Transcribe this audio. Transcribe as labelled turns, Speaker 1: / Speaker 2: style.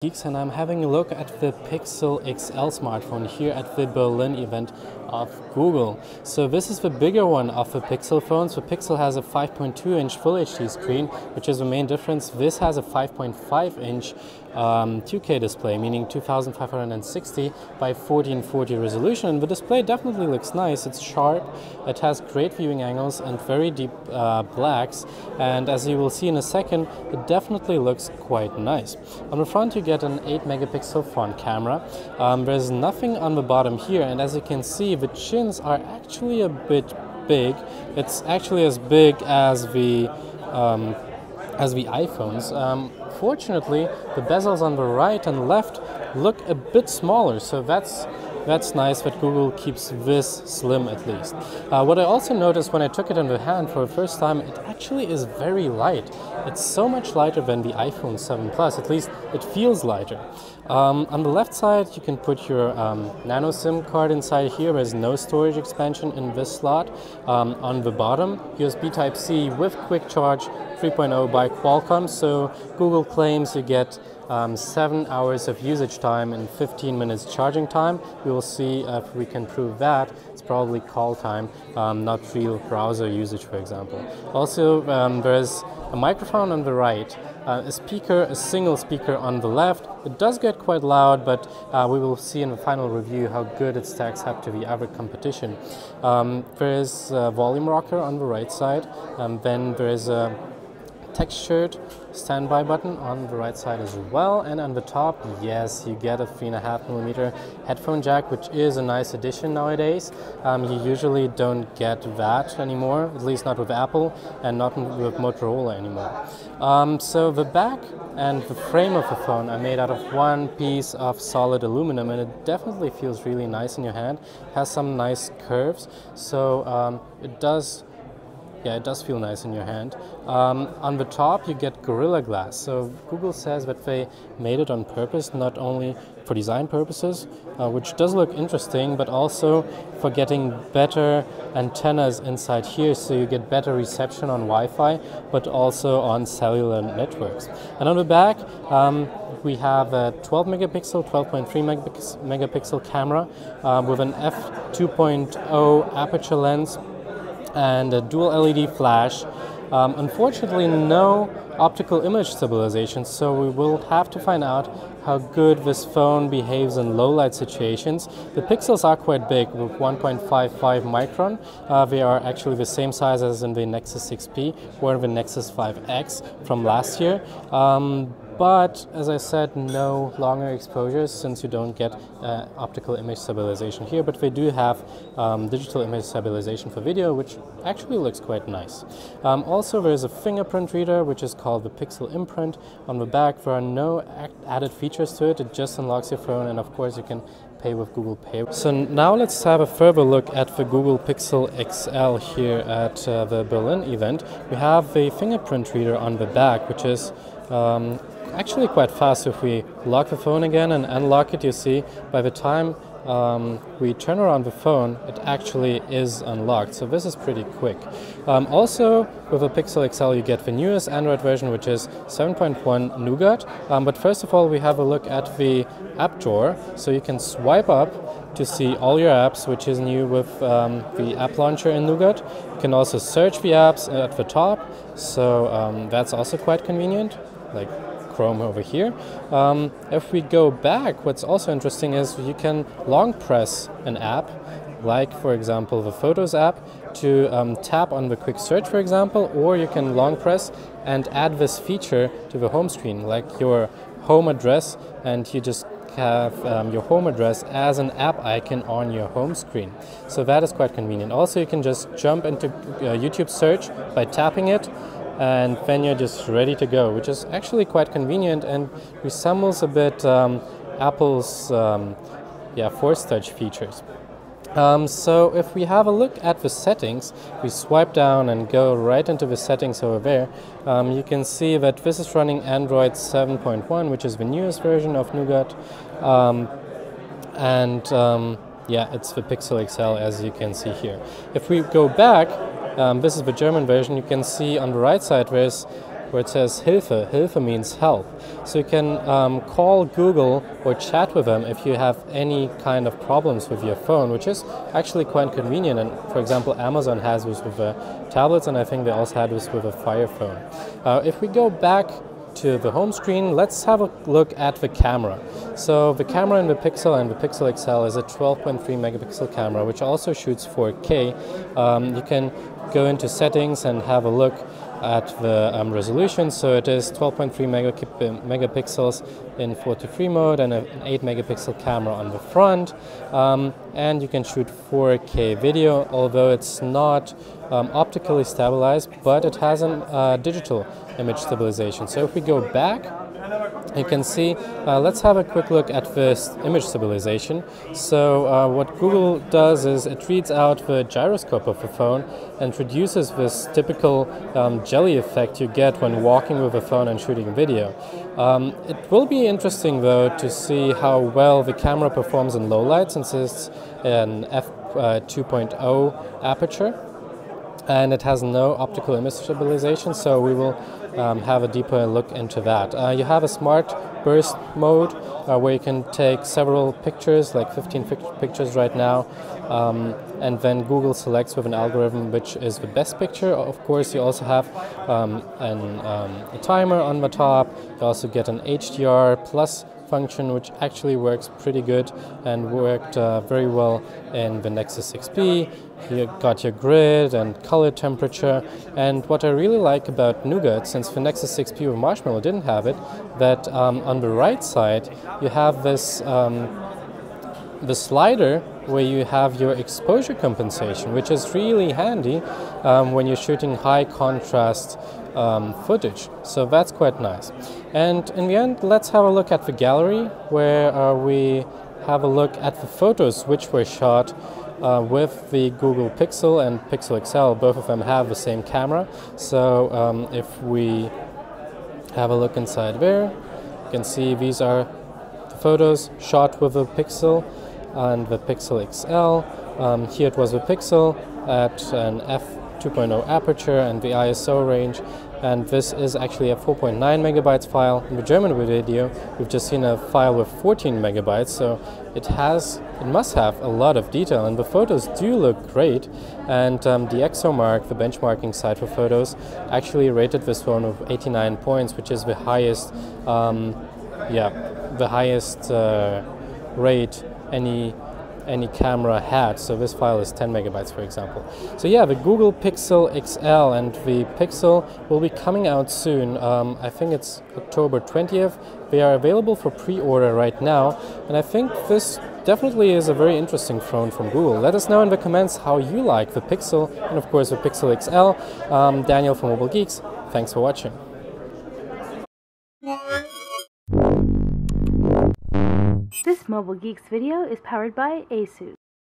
Speaker 1: Geeks, and I'm having a look at the Pixel XL smartphone here at the Berlin event of Google. So this is the bigger one of the Pixel phones. The Pixel has a 5.2-inch Full HD screen, which is the main difference. This has a 5.5-inch 2K display, meaning 2560 by 1440 resolution. And the display definitely looks nice. It's sharp, it has great viewing angles and very deep blacks. And as you will see in a second, it definitely looks quite nice. On the front you get an 8-megapixel front camera. There's nothing on the bottom here, and as you can see, the chins are actually a bit big. It's actually as big as the iPhones. Fortunately, the bezels on the right and left look a bit smaller, so that's nice that Google keeps this slim at least. What I also noticed when I took it in the hand for the first time, it actually is very light. It's so much lighter than the iPhone 7 Plus, at least it feels lighter. On the left side you can put your nano SIM card inside here. There's no storage expansion in this slot. On the bottom, USB Type-C with quick charge 3.0 by Qualcomm, so Google claims you get 7 hours of usage time and 15 minutes charging time. We will see if we can prove that. It's probably call time, not real browser usage, for example. Also, there's a microphone on the right, a single speaker on the left. It does get quite loud, but we will see in the final review how good it stacks up to the other competition. There is a volume rocker on the right side, then there is a textured standby button on the right side as well, and on the top, yes, you get a 3.5mm headphone jack, which is a nice addition nowadays. You usually don't get that anymore, at least not with Apple and not with Motorola anymore. So the back and the frame of the phone are made out of one piece of solid aluminum, and it definitely feels really nice in your hand. It has some nice curves, so it does feel nice in your hand. On the top you get Gorilla Glass. So Google says that they made it on purpose, not only for design purposes, which does look interesting, but also for getting better antennas inside here, so you get better reception on Wi-Fi, but also on cellular networks. And on the back, we have a 12-megapixel, 12.3-megapixel camera with an f2.0 aperture lens and a dual LED flash. Unfortunately, no optical image stabilization, so we will have to find out how good this phone behaves in low light situations. The pixels are quite big, with 1.55 micron. They are actually the same size as in the Nexus 6P or the Nexus 5X from last year. But as I said, no longer exposures, since you don't get optical image stabilization here, but they do have digital image stabilization for video, which actually looks quite nice. Also, there is a fingerprint reader, which is called the Pixel Imprint. On the back, there are no added features to it. It just unlocks your phone, and of course you can pay with Google Pay. So now let's have a further look at the Google Pixel XL here at the Berlin event. We have a fingerprint reader on the back, which is actually quite fast. If we lock the phone again and unlock it, you see by the time we turn around the phone, it actually is unlocked. So this is pretty quick. Also, with the Pixel XL, you get the newest Android version, which is 7.1 Nougat. But first of all, we have a look at the app drawer. So you can swipe up to see all your apps, which is new with the app launcher in Nougat. You can also search the apps at the top. So that's also quite convenient, like Chrome over here. If we go back, what's also interesting is you can long press an app, like for example the Photos app, to tap on the quick search, for example, or you can long press and add this feature to the home screen, like your home address, and you just have your home address as an app icon on your home screen. So that is quite convenient. Also, you can just jump into YouTube search by tapping it, and then you're just ready to go, which is actually quite convenient and resembles a bit Apple's Force Touch features. So if we have a look at the settings, we swipe down and go right into the settings over there, you can see that this is running Android 7.1, which is the newest version of Nougat, yeah, it's the Pixel XL, as you can see here. If we go back, this is the German version, you can see on the right side there's where it says Hilfe. Hilfe means help. So you can call Google or chat with them if you have any kind of problems with your phone, which is actually quite convenient. And for example, Amazon has this with the tablets, and I think they also had this with a Fire phone. If we go back to the home screen, let's have a look at the camera. So the camera in the Pixel and the Pixel XL is a 12.3 megapixel camera, which also shoots 4K. You can go into settings and have a look at the resolution. So it is 12.3 megapixels in 4:3 mode and an 8 megapixel camera on the front. And you can shoot 4K video, although it's not optically stabilized, but it has a digital image stabilization. So if we go back, you can see, let's have a quick look at this image stabilization. So what Google does is it reads out the gyroscope of the phone and produces this typical jelly effect you get when walking with a phone and shooting video. It will be interesting though to see how well the camera performs in low light, since it's an f2.0 aperture and it has no optical image stabilization, so we will have a deeper look into that. You have a smart burst mode where you can take several pictures, like 15 pictures right now, and then Google selects with an algorithm which is the best picture. Of course, you also have a timer on the top. You also get an HDR plus function, which actually works pretty good and worked very well in the Nexus 6P. You got your grid and color temperature, and what I really like about Nougat, since the Nexus 6P with Marshmallow didn't have it, that on the right side you have this the slider where you have your exposure compensation, which is really handy when you're shooting high contrast footage. So that's quite nice. And in the end, let's have a look at the gallery, where we have a look at the photos which were shot with the Google Pixel and Pixel XL. Both of them have the same camera. So if we have a look inside there, you can see these are the photos shot with the Pixel and the Pixel XL. Here it was the Pixel at an f2.0 aperture and the ISO range, and this is actually a 4.9 megabytes file. In the German video, we've just seen a file with 14 megabytes, so it must have a lot of detail, and the photos do look great. And the ExoMark, the benchmarking site for photos, actually rated this phone with 89 points, which is the highest, rate any camera had. So this file is 10 megabytes, for example. So yeah, the Google Pixel XL and the Pixel will be coming out soon. I think it's October 20th. They are available for pre-order right now, and I think this definitely is a very interesting phone from Google. Let us know in the comments how you like the Pixel and of course the Pixel XL. Daniel from Mobile Geeks, thanks for watching.
Speaker 2: This Mobile Geeks video is powered by ASUS.